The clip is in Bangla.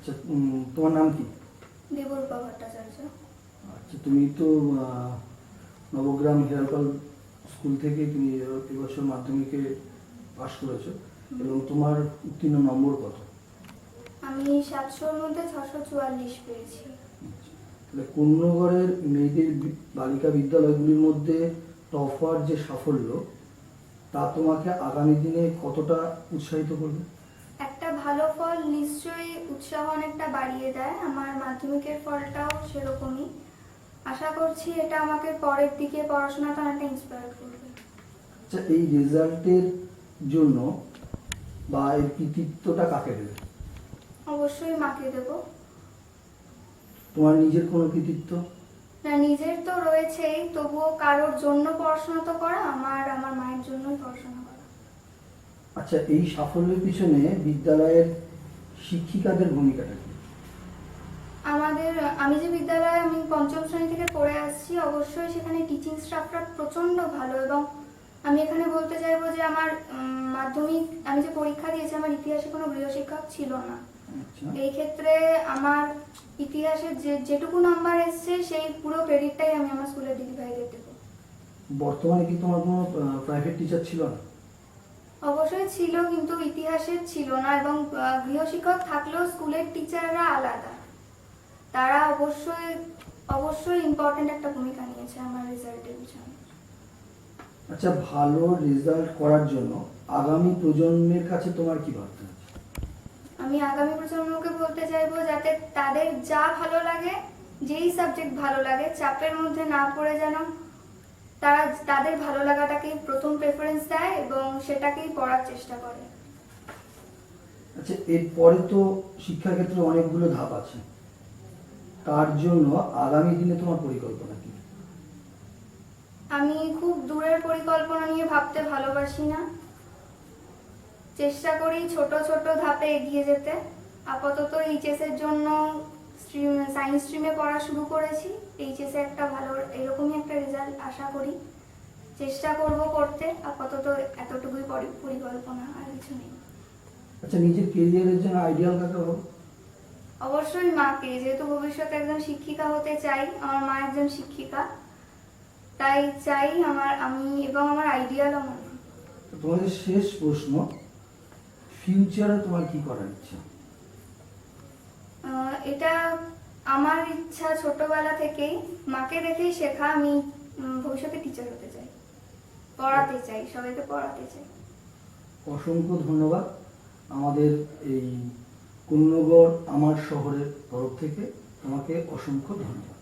আচ্ছা, তোমার নাম কি? দেবরূপা ভট্টাচার্য। আচ্ছা, তুমি তো নবগ্রাম হেরালকাল স্কুল থেকে তুমি এবছর মাধ্যমিকে পাশ করেছো এবং তোমার উত্তীর্ণ নম্বর কত? আমি 700-র মধ্যে 644 পেয়েছি। তাহলে কুন্নগরের মেয়েদের বালিকা বিদ্যালয়গুলির মধ্যে টপার যে সাফল্য, তা তোমাকে আগামী দিনে কতটা উৎসাহিত করবে? একটা ভালো ফল নিশ্চয়ই উৎসাহ অনেকটা বাড়িয়ে দেয়। আমার মাধ্যমিকের ফলটাও সেরকমই। আশা করছি এটা আমাকে পরের দিকে পড়াশোনাটা অনেকটা ইন্সপায়ার করবে। আচ্ছা, এই রেজাল্টের জন্য বা এর কৃতিত্বটা কাকে দেবে? অবশ্যই মাকে দেব। তোমার নিজের কোনো কৃতিত্ব? না, নিজের তো রয়েছেই, তবুও কারোর জন্য পড়াশোনা তো করা, আমার মায়ের জন্যই পড়াশোনা করা। আচ্ছা, এই সাফল্যের পিছনে বিদ্যালয়ের শিক্ষিকাদের ভূমিকাটা কি? আমি যে বিদ্যালয়ে আমি পঞ্চম শ্রেণী থেকে পড়ে আসছি, অবশ্যই সেখানে টিচিং স্টাফরা প্রচন্ড ভালো। এবং আমি এখানে বলতে চাইবো যে আমার মাধ্যমিক আমি যে পরীক্ষা দিয়েছি, আমার ইতিহাসে কোনো গৃহশিক্ষক ছিল না। এই ক্ষেত্রে আমার ইতিহাসে যেটুকু নাম্বার এসছে সেই পুরো ক্রেডিটটাই আমি আমার স্কুলের দিদিভাইদের দেবো। বর্তমানে কি তোমার কোনো প্রাইভেট টিচার ছিল না? অবশ্যই ছিল, কিন্তু ইতিহাসের ছিল না। এবং গৃহশিক্ষক থাকলেও স্কুলের টিচাররা আলাদা, তারা অবশ্যই ইম্পর্টেন্ট একটা ভূমিকা নিয়েছে আমার রেজাল্টের পিছনে। আচ্ছা, ভালো রেজাল্ট করার জন্য আগামী প্রজন্মের কাছে তোমার কি বার্তা আছে? আমি আগামী প্রজন্মকে বলতে চাইবো যাতে তাদের যা ভালো লাগে, যেই সাবজেক্ট ভালো লাগে, চাপের মধ্যে না পড়ে যেন তারা তাদের ভালো লাগাটাকেই প্রথম প্রেফারেন্স দেয় এবং সেটাকেই পড়ার চেষ্টা করে। আচ্ছা, এরপরে তো শিক্ষাক্ষেত্রে অনেকগুলো ধাপ আছে, তার জন্য আগামী দিনে তোমার পরিকল্পনা কি? আমি খুব দূরের পরিকল্পনা নিয়ে ভাবতে ভালোবাসি না, চেষ্টা করি ছোট ছোট ধাপে এগিয়ে যেতে। আপাতত এইচএস এর জন্য সায়েন্স স্ট্রিমে পড়া শুরু করেছি। এইচএস এ একটা ভালো এরকমই একটা রেজাল্ট আশা করি, চেষ্টা করব করতে। আপাতত এতটুকুই পরিকল্পনা, আর কিছু নেই। আচ্ছা, নিজের কেরিয়ারের জন্য আইডিয়াল কাকে হবে? অবশ্যই মাকে, যেহেতু ভবিষ্যতে একজন শিক্ষিকা হতে চাই। আমার মা একজন শিক্ষিকা, তাই চাই আমি এবং আমার আইডিয়ালও মনে। তোমাদের শেষ প্রশ্ন, ফিউচারে তোমার কি করার ইচ্ছা? এটা আমার ইচ্ছা ছোটবেলা থেকেই, মাকে দেখেই শেখা। আমি ভবিষ্যতে টিচার হতে চাই, পড়াতে চাই, সবাইকে পড়াতে চাই। অসংখ্য ধন্যবাদ। আমাদের এই কুন্নগর আমার শহরের তরফ থেকে তোমাকে অসংখ্য ধন্যবাদ।